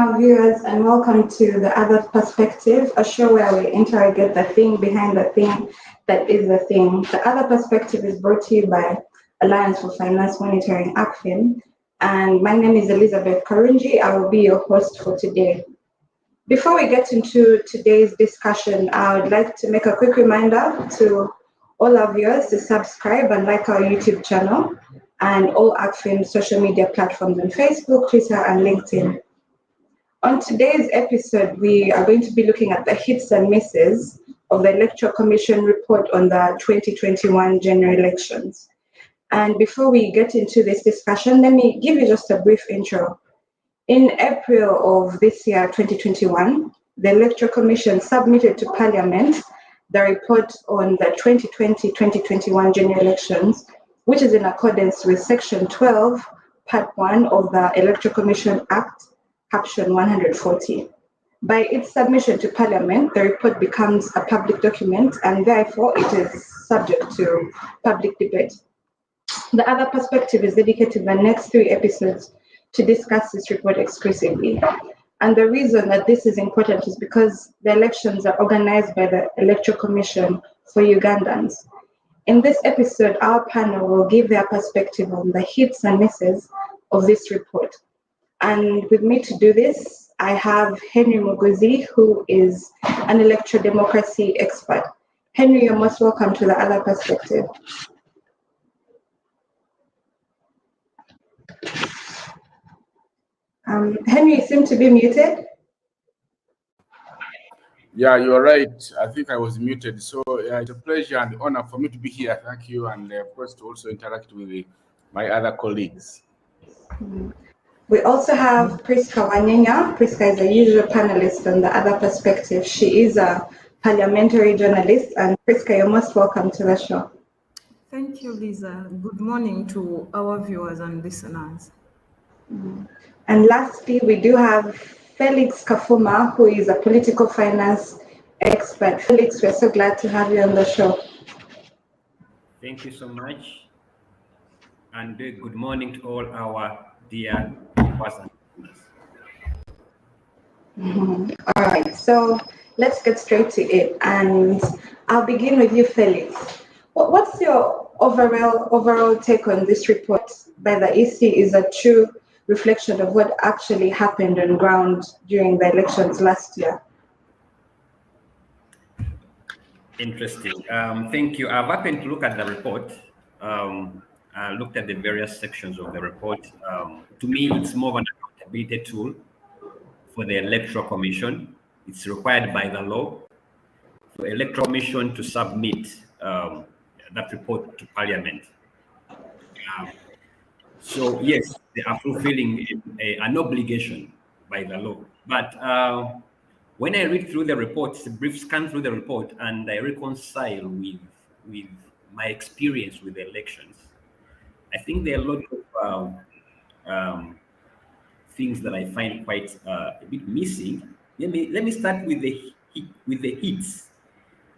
our viewers, and welcome to The Other Perspective, a show where we interrogate the thing behind the thing that is the thing. The Other Perspective is brought to you by Alliance for Finance Monitoring, ACFIN, and my name is Elizabeth Karunji. I will be your host for today. Before we get into today's discussion, I would like to make a quick reminder to all our viewers to subscribe and like our YouTube channel and all ACFIN social media platforms on Facebook, Twitter, and LinkedIn. On today's episode, we are going to be looking at the hits and misses of the Electoral Commission report on the 2021 general elections. And before we get into this discussion, let me give you just a brief intro. In April of this year, 2021, the Electoral Commission submitted to Parliament the report on the 2020-2021 general elections, which is in accordance with Section 12, Part 1 of the Electoral Commission Act, Caption 140. By its submission to Parliament, the report becomes a public document and therefore it is subject to public debate. The Other Perspective is dedicated the next 3 episodes to discuss this report exclusively. And the reason that this is important is because the elections are organized by the Electoral Commission for Ugandans. In this episode, our panel will give their perspective on the hits and misses of this report. And with me to do this, I have Henry Muguzi, who is an electoral democracy expert. Henry, you're most welcome to The Other Perspective. Henry, you seem to be muted. Yeah, you're right. I think I was muted. So it's a pleasure and honor for me to be here. Thank you. And of course, to also interact with my other colleagues. We also have Priska Wanyenya. Priska is a usual panelist on The Other Perspective. She is a parliamentary journalist. And Priska, you're most welcome to the show. Thank you, Lisa. Good morning to our viewers and listeners. And lastly, we do have Felix Kafuma, who is a political finance expert. Felix, we're so glad to have you on the show. Thank you so much. And good morning to all our dear viewers and listeners. All right, so let's get straight to it. And I'll begin with you, Felix. What's your overall take on this report by the EC? Is a true reflection of what actually happened on ground during the elections last year? Interesting. Thank you. I've happened to look at the report. I looked at the various sections of the report. To me, it's more of an accountability tool for the Electoral Commission. It's required by the law for the Electoral Commission to submit that report to Parliament. So yes, they are fulfilling an obligation by the law. But when I read through the report, it's a brief scan through the report, and I reconcile with my experience with the elections, I think there are a lot of things that I find quite a bit missing. Let me start with the hits.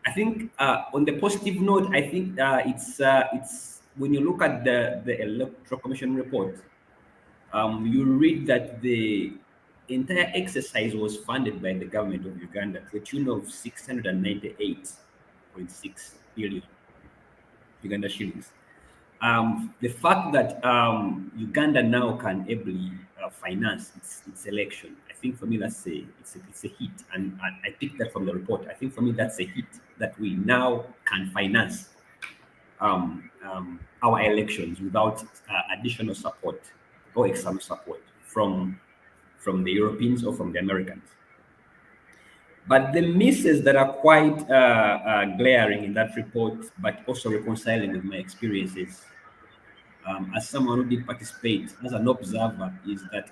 I think on the positive note, I think it's when you look at the Electoral Commission report, you read that the entire exercise was funded by the government of Uganda to the tune of 698.6 billion Uganda shillings. The fact that Uganda now can ably finance its election, I think for me it's a hit, and I picked that from the report. I think for me that's a hit that we now can finance our elections without additional support or external support from the Europeans or from the Americans. But the misses that are quite glaring in that report, but also reconciling with my experiences as someone who did participate as an observer, is that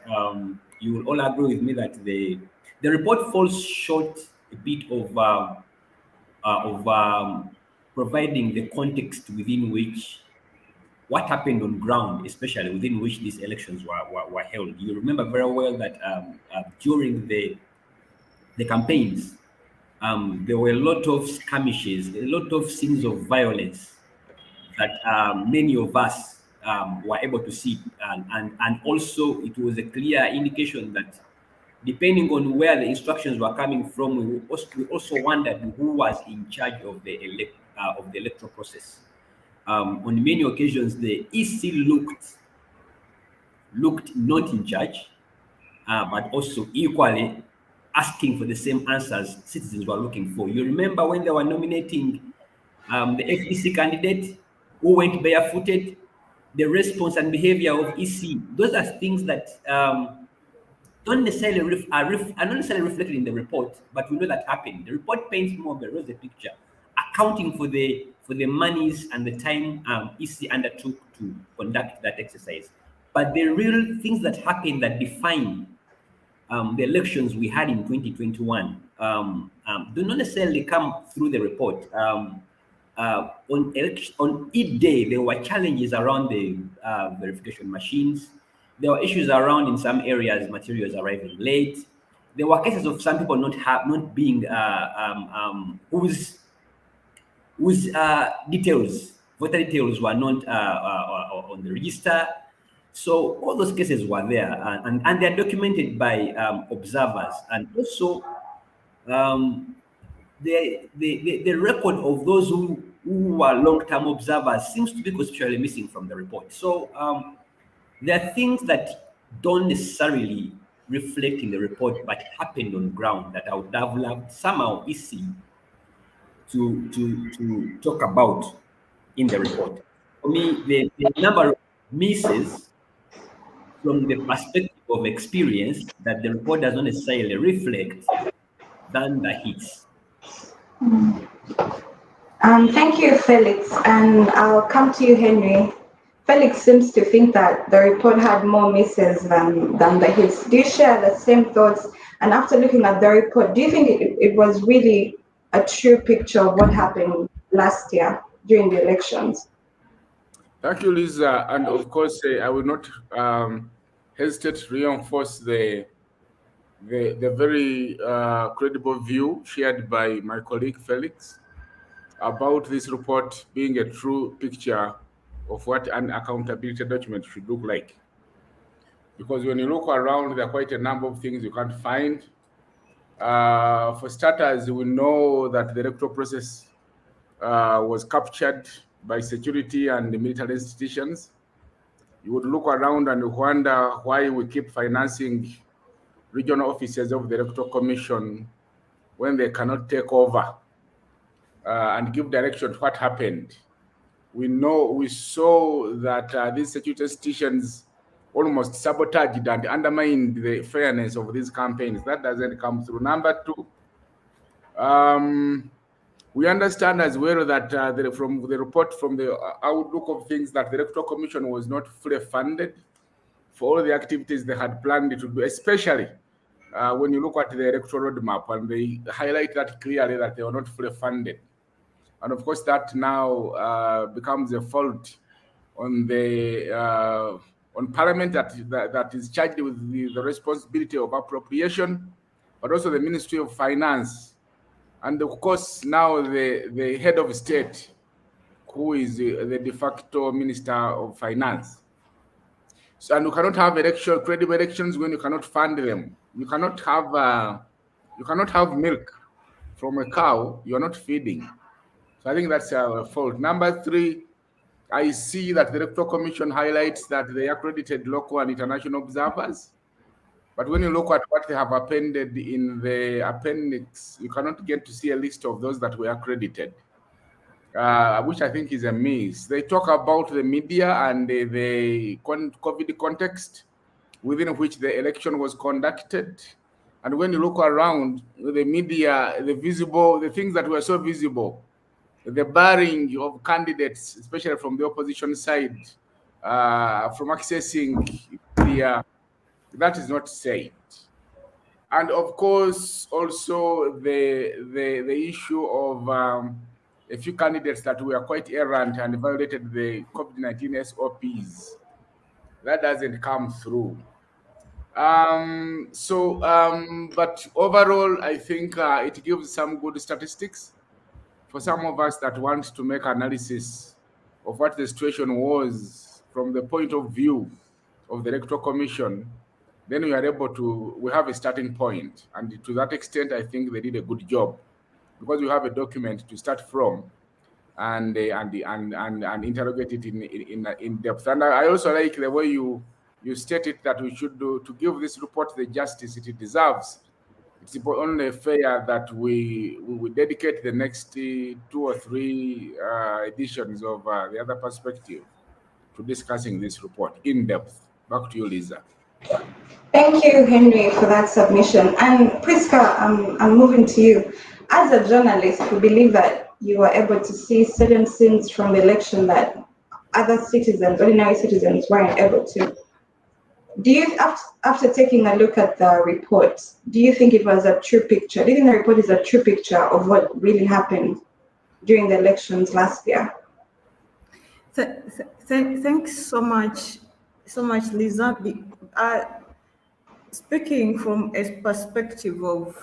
you will all agree with me that the report falls short a bit of providing the context within which what happened on ground, especially within which these elections were held. You remember very well that during the campaigns, there were a lot of skirmishes, a lot of scenes of violence that many of us were able to see, and also it was a clear indication that depending on where the instructions were coming from, we also wondered who was in charge of the electoral process. On many occasions, the EC looked not in charge, but also equally asking for the same answers citizens were looking for. You remember when they were nominating the FEC candidate who went barefooted, the response and behavior of EC, those are things that don't necessarily are not necessarily reflected in the report, but we know that happened. The report paints more of a rosy picture, accounting for the monies and the time EC undertook to conduct that exercise. But the real things that happened that define the elections we had in 2021 do not necessarily come through the report. On each day, there were challenges around the verification machines. There were issues around, in some areas, materials arriving late. There were cases of some people not being whose details, voter details, were not on the register. So all those cases were there, and they're documented by observers, and also the record of those who are long-term observers seems to be conceptually missing from the report. So there are things that don't necessarily reflect in the report, but happened on ground that I would have loved somehow EC to talk about in the report. For me, the number of misses from the perspective of experience that the report does not necessarily reflect than the hits. Thank you, Felix. And I'll come to you, Henry. Felix seems to think that the report had more misses than the hits. Do you share the same thoughts? And after looking at the report, do you think it was really a true picture of what happened last year during the elections? Thank you, Lisa. And of course, I will not hesitate to reinforce the very credible view shared by my colleague Felix about this report being a true picture of what an accountability document should look like. Because when you look around, there are quite a number of things you can't find. For starters, we know that the electoral process was captured by security and the military institutions. You would look around and wonder why we keep financing regional offices of the Electoral Commission when they cannot take over and give direction to what happened. We saw that these security institutions almost sabotaged and undermined the fairness of these campaigns. That doesn't come through. Number two, we understand as well that from the report, from the outlook of things, that the Electoral Commission was not fully funded for all the activities they had planned to do, especially when you look at the electoral roadmap, and they highlight that clearly that they were not fully funded. And of course, that now becomes a fault on the on Parliament that is charged with the responsibility of appropriation, but also the Ministry of Finance, and of course now the head of state, who is the de facto Minister of Finance. So, and you cannot have credible elections when you cannot fund them. You cannot have milk from a cow you are not feeding. So I think that's our fault. Number three, I see that the Electoral Commission highlights that they accredited local and international observers. But when you look at what they have appended in the appendix, you cannot get to see a list of those that were accredited, which I think is a miss. They talk about the media and the COVID context within which the election was conducted. And when you look around the media, the things that were so visible, the barring of candidates, especially from the opposition side, from accessing media, that is not said. And of course, also the issue of a few candidates that were quite errant and violated the COVID-19 SOPs. That doesn't come through. But overall, I think it gives some good statistics for some of us that want to make analysis of what the situation was from the point of view of the Electoral Commission then we are able to, we have a starting point. And to that extent, I think they did a good job, because we have a document to start from and interrogate it in depth. And I also like the way you stated that we should do, to give this report the justice it deserves. It's only fair that we dedicate the next 2 or 3 editions of the Other Perspective to discussing this report in depth. Back to you, Lisa. Thank you, Henry, for that submission. And Priska, I'm moving to you. As a journalist, we believe that you were able to see certain scenes from the election that other citizens, ordinary citizens, weren't able to. Do you, after taking a look at the report, do you think it was a true picture? Do you think the report is a true picture of what really happened during the elections last year? Thanks so much, Lisa. Speaking from a perspective of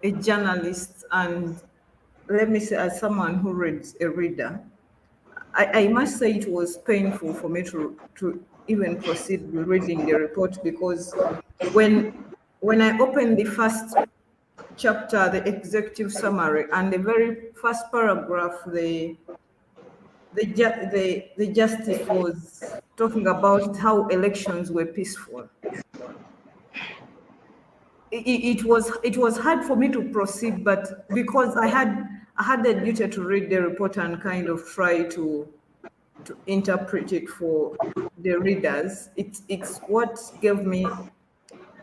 a journalist, and let me say as someone who reads, a reader, I must say it was painful for me to even proceed with reading the report, because when I opened the first chapter, the executive summary, and the very first paragraph, the justice was talking about how elections were peaceful. It was hard for me to proceed, but because I had the duty to read the report and kind of try to interpret it for the readers, it's what gave me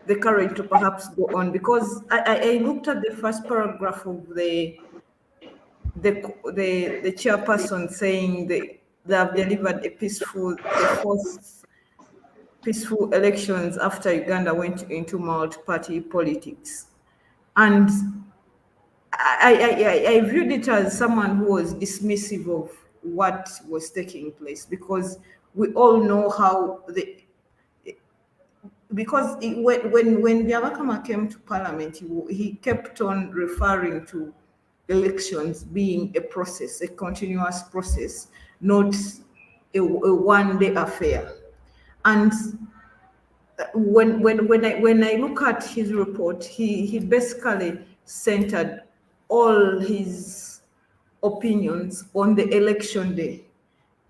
the courage to perhaps go on, because I looked at the first paragraph of the chairperson saying they have delivered the first peaceful elections after Uganda went into multi-party politics. And I viewed it as someone who was dismissive of what was taking place, because we all know how because when Byabakama came to parliament, he kept on referring to elections being a process, a continuous process, not a one-day affair. And when I look at his report, he basically centered all his opinions on the election day.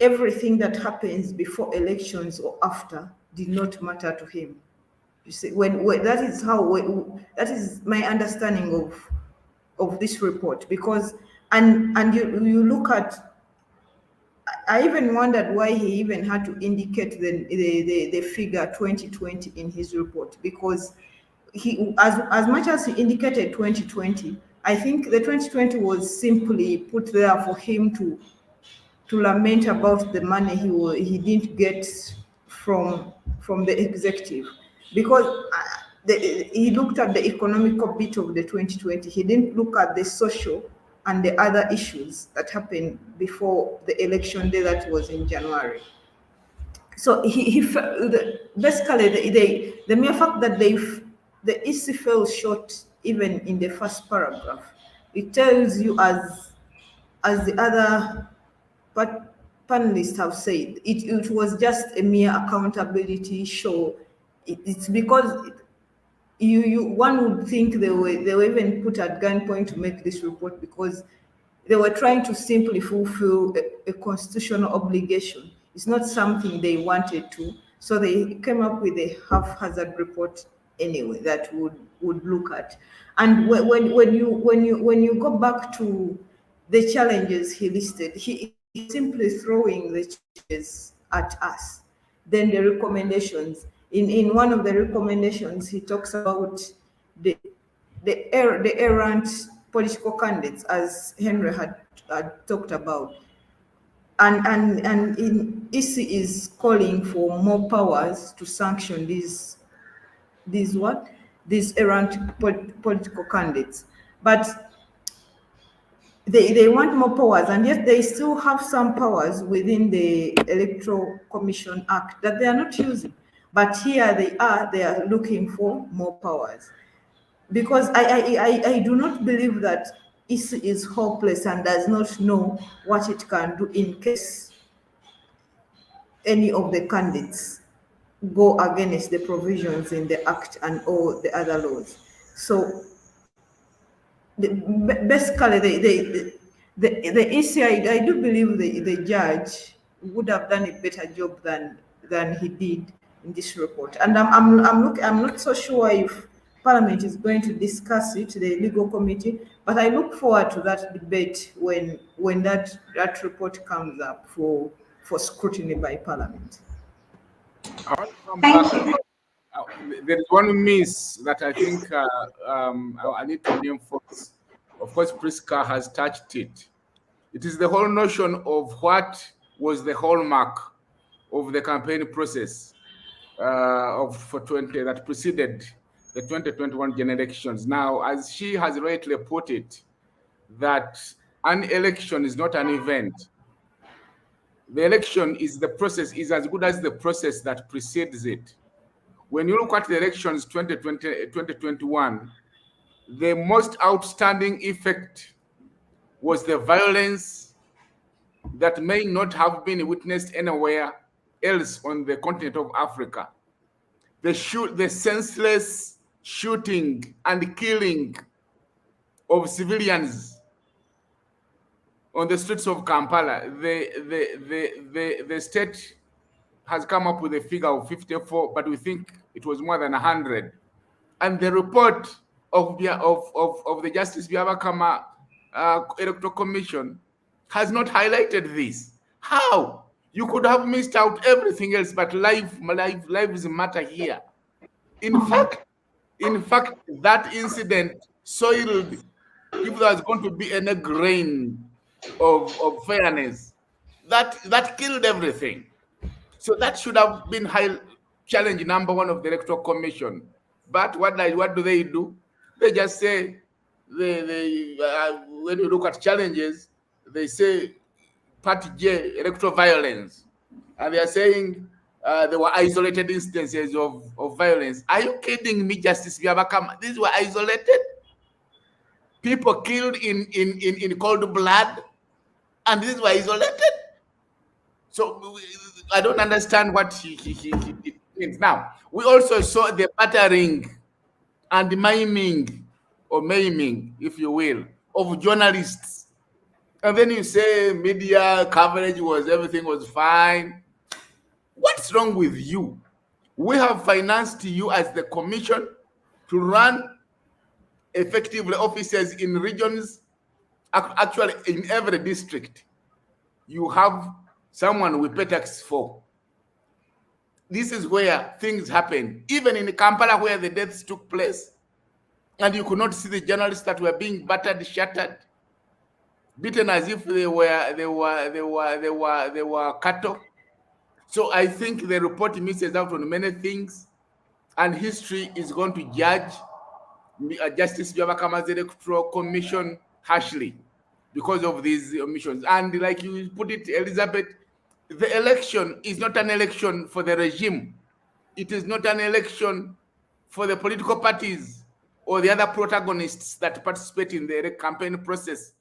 Everything that happens before elections or after did not matter to him. You see, when that is my understanding of this report, because and you look at, I even wondered why he even had to indicate the figure 2020 in his report, because he, as much as he indicated 2020, I think the 2020 was simply put there for him to lament about the money he didn't get from the executive, because he looked at the economical bit of the 2020. He didn't look at the social and the other issues that happened before the election day that was in January. So basically the mere fact that the EC fell short even in the first paragraph, it tells you, as the other panelists have said, it was just a mere accountability show. It's because one would think they were even put at gunpoint to make this report, because they were trying to simply fulfill a constitutional obligation. It's not something they wanted to, so they came up with a haphazard report anyway that would look at. And when you go back to the challenges he listed, he simply throwing the challenges at us. Then the recommendations. In one of the recommendations, he talks about the errant political candidates, as Henry had talked about, and in EC is calling for more powers to sanction these errant political candidates, but they want more powers, and yet they still have some powers within the Electoral Commission Act that they are not using. But here they are looking for more powers, because I do not believe that EC is hopeless and does not know what it can do in case any of the candidates go against the provisions in the Act and all the other laws. So basically, the ECI, I do believe the judge would have done a better job than he did in this report. And I'm not so sure if Parliament is going to discuss it, the legal committee, but I look forward to that debate when that report comes up for scrutiny by Parliament. Thank you. There is one miss that I think I need to reinforce. Of course, Priska has touched it. It is the whole notion of what was the hallmark of the campaign process that preceded the 2021 general elections. Now, as she has rightly put it, that an election is not an event. The election is the process, is as good as the process that precedes it. When you look at the elections 2021, the most outstanding effect was the violence that may not have been witnessed anywhere else on the continent of Africa. The senseless shooting and killing of civilians on the streets of Kampala. The state has come up with a figure of 54, but we think it was more than 100. And the report of the Justice Byabakama Electoral Commission has not highlighted this. How? You could have missed out everything else, but lives matter here. In fact, that incident soiled, if there was going to be any grain of fairness, that killed everything. So that should have been challenge number one of the Electoral Commission. But what do? They just say, when you look at challenges, they say Part J, electoral violence. And they are saying there were isolated instances of violence. Are you kidding me, Justice Byabakama? These were isolated? People killed in cold blood? And these were isolated? So I don't understand what he means. Now, we also saw the battering and maiming, if you will, of journalists. And then you say media coverage everything was fine. What's wrong with you? We have financed you as the commission to run effectively offices in regions, actually in every district. You have someone we pay tax for. This is where things happen. Even in Kampala, where the deaths took place, and you could not see the journalists that were being battered, shattered, beaten as if they were cattle. So I think the report misses out on many things, and history is going to judge Justice Byabakama's Electoral Commission harshly because of these omissions. And like you put it, Elizabeth, the election is not an election for the regime. It is not an election for the political parties or the other protagonists that participate in the campaign process.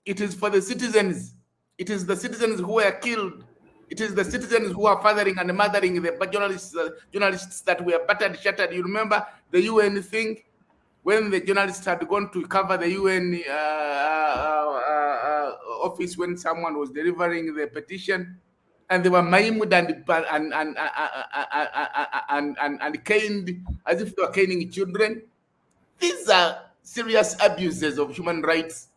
It is for the citizens. It is the citizens who were killed. It is the citizens who are fathering and mothering the journalists that were battered, shattered. You remember the UN thing? When the journalists had gone to cover the UN office when someone was delivering the petition, and they were maimed and caned as if they were caning children. These are serious abuses of human rights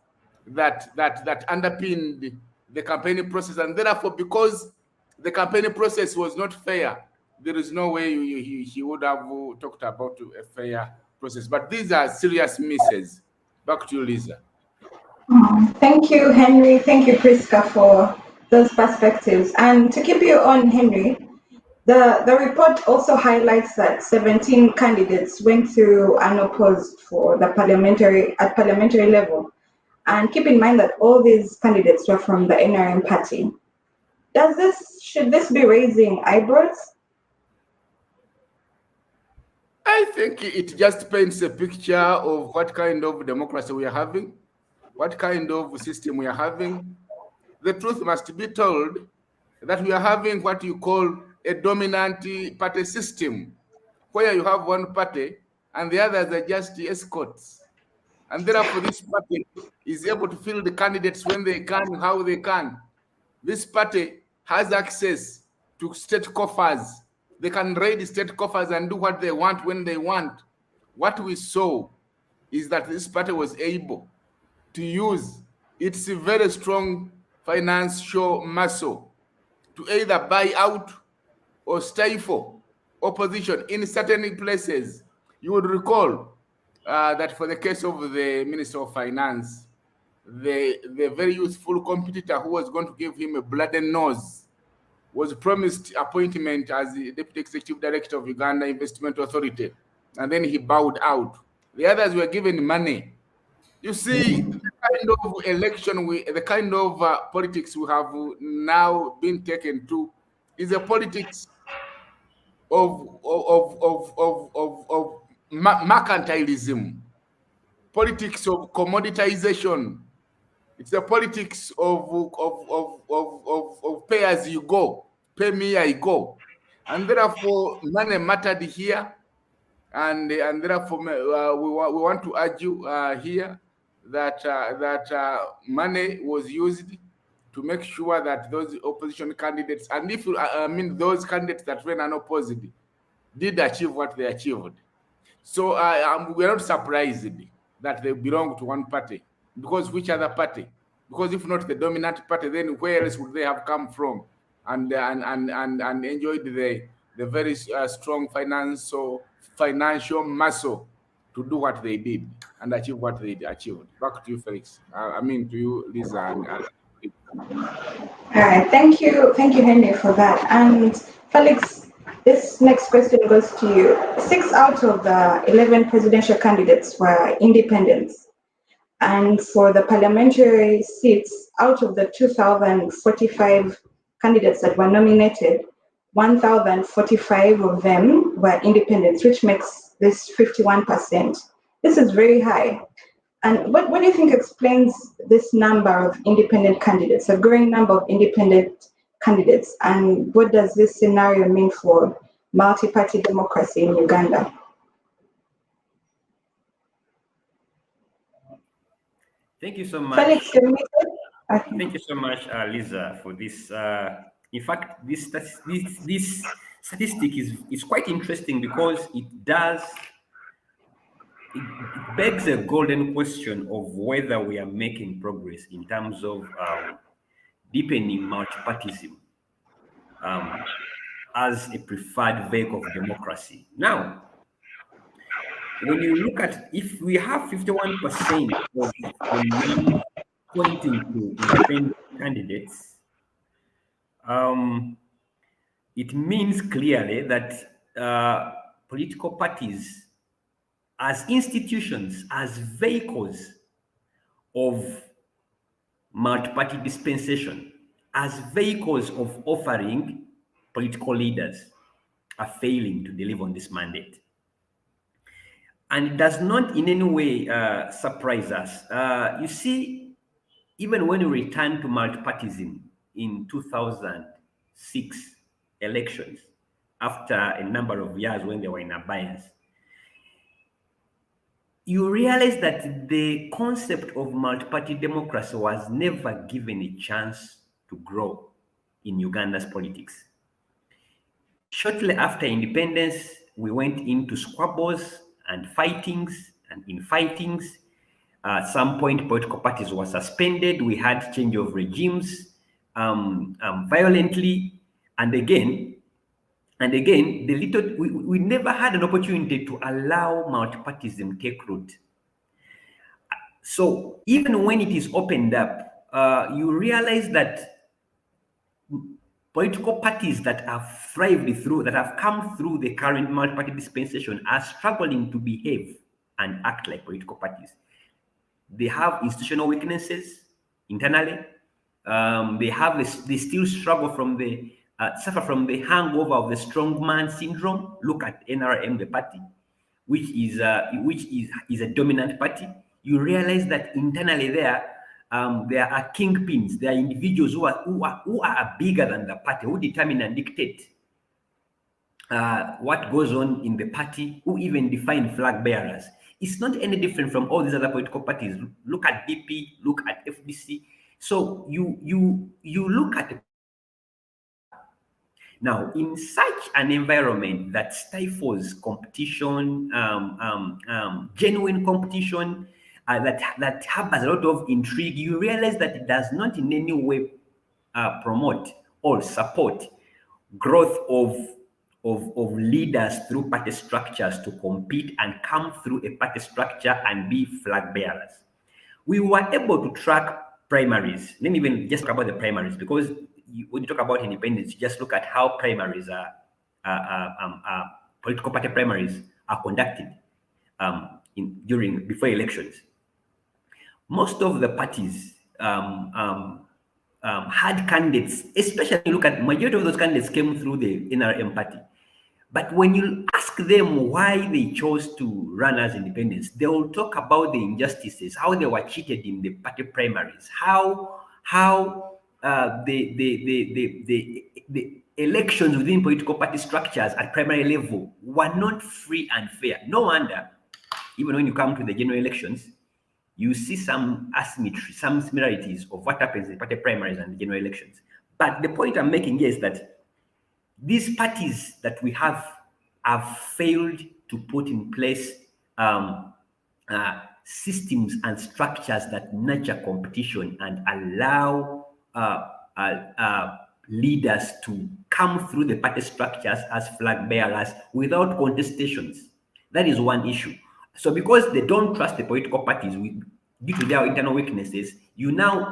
that underpinned the campaigning process, and therefore, because the campaigning process was not fair, there is no way he would have talked about a fair process. But these are serious misses. Back to you, Lisa. Thank you, Henry. Thank you, Priska, for those perspectives. And to keep you on, Henry, the report also highlights that 17 candidates went through unopposed for the parliamentary level. And keep in mind that all these candidates were from the NRM party. Should this be raising eyebrows? I think it just paints a picture of what kind of democracy we are having, what kind of system we are having. The truth must be told that we are having what you call a dominant party system where you have one party and the others are just escorts. And therefore, this party is able to fill the candidates when they can, how they can. This party has access to state coffers. They can raid state coffers and do what they want when they want. What we saw is that this party was able to use its very strong financial muscle to either buy out or stifle opposition in certain places. You would recall that for the case of the Minister of Finance, the very youthful competitor who was going to give him a bloody nose was promised appointment as the Deputy Executive Director of Uganda Investment Authority, and then he bowed out. The others were given money. You see, the kind of election, the kind of politics we have now been taken to is a politics of mercantilism, politics of commoditization. It's a politics of pay as you go, pay me I go, and therefore money mattered here, and therefore we want to argue here that money was used to make sure that those opposition candidates, and if those candidates that ran unopposed, did achieve what they achieved. So we're not surprised that they belong to one party, because which other party? Because if not the dominant party, then where else would they have come from and enjoyed the very strong financial muscle to do what they did and achieve what they achieved? Back to you, Felix. To you, Lisa. All right, thank you, Henry, for that. And Felix, this next question goes to you. 6 out of the 11 presidential candidates were independents. And for the parliamentary seats, out of the 2,045 candidates that were nominated, 1,045 of them were independents, which makes this 51%. This is very high. And what do you think explains this number of independent candidates, a growing number of independent candidates, and what does this scenario mean for multi-party democracy in Uganda? Thank you so much. Felix, okay. Thank you so much, Lisa, for this. In fact, this statistic is quite interesting because it begs a golden question of whether we are making progress in terms of deepening multipartyism as a preferred vehicle of democracy. Now, when you look at, if we have 51% of the pointing to independent candidates, it means clearly that political parties as institutions, as vehicles of multi-party dispensation, as vehicles of offering political leaders, are failing to deliver on this mandate. And it does not in any way surprise us. You see, even when we return to multipartyism in 2006 elections, after a number of years when they were in abeyance, you realize that the concept of multi-party democracy was never given a chance to grow in Uganda's politics. Shortly after independence, we went into squabbles and fightings, and in fightings, at some point political parties were suspended. We had change of regimes violently, and again, we never had an opportunity to allow multipartyism take root. So even when it is opened up, you realize that political parties that have thrived through, that have come through the current multi-party dispensation are struggling to behave and act like political parties. They have institutional weaknesses internally. They still struggle suffer from the hangover of the strongman syndrome. Look at NRM, the party, which is a dominant party. You realize that internally there are kingpins. There are individuals who are bigger than the party, who determine and dictate what goes on in the party, who even define flag bearers. It's not any different from all these other political parties. Look at DP, look at FDC. So you look at the now, in such an environment that stifles competition, genuine competition, that harbors a lot of intrigue, you realize that it does not in any way promote or support growth of leaders through party structures to compete and come through a party structure and be flag bearers. We were able to track primaries. Let me even just talk about the primaries, because when you talk about independence, just look at how primaries political party primaries are conducted before elections. Most of the parties had candidates, especially look at majority of those candidates came through the NRM party. But when you ask them why they chose to run as independents, they will talk about the injustices, how they were cheated in the party primaries, how the elections within political party structures at primary level were not free and fair. No wonder, even when you come to the general elections, you see some asymmetry, some similarities of what happens in party primaries and the general elections. But the point I'm making here is that these parties that we have failed to put in place systems and structures that nurture competition and allow leaders to come through the party structures as flag bearers without contestations. That is one issue. So because they don't trust the political parties due to their internal weaknesses,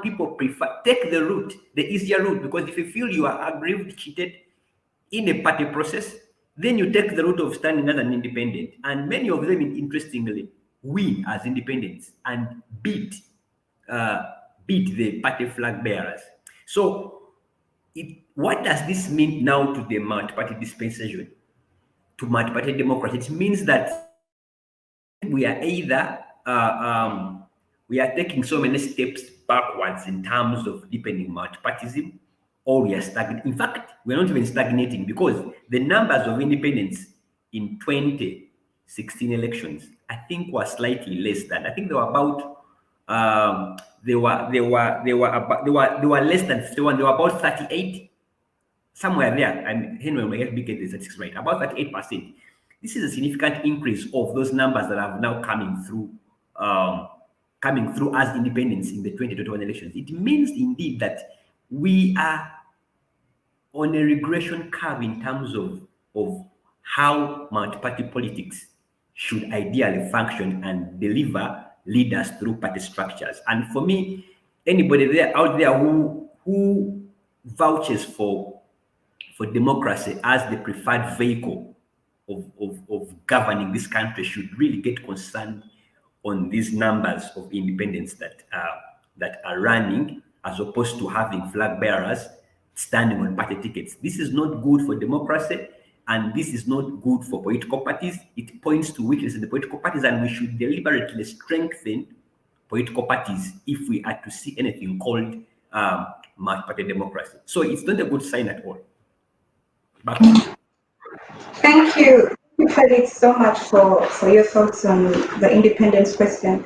people prefer take the route, the easier route, because if you feel you are aggrieved, cheated in a party process, then you take the route of standing as an independent. And many of them, interestingly, win as independents and beat the party flag bearers. So what does this mean now to the multi-party dispensation, to multi-party democracy? It means that we are either we are taking so many steps backwards in terms of deepening multi-partyism, or we are stagnating. In fact, we're not even stagnating, because the numbers of independents in 2016 elections, I think, were slightly less than. I think they were about they were less than 51. They were about 38, somewhere there. And Henry may get the statistics right, about 38%. This is a significant increase of those numbers that are now coming through as independents in the 2021 elections. It means indeed that we are on a regression curve in terms of how multi-party politics should ideally function and deliver leaders through party structures. And for me, anybody out there who vouches for democracy as the preferred vehicle of governing this country should really get concerned on these numbers of independents that are running, as opposed to having flag bearers standing on party tickets. This is not good for democracy, and this is not good for political parties. It points to weakness in the political parties, and we should deliberately strengthen political parties if we are to see anything called multi-party democracy. So it's not a good sign at all. Back to you. Thank you, Felix, so much for your thoughts on the independence question.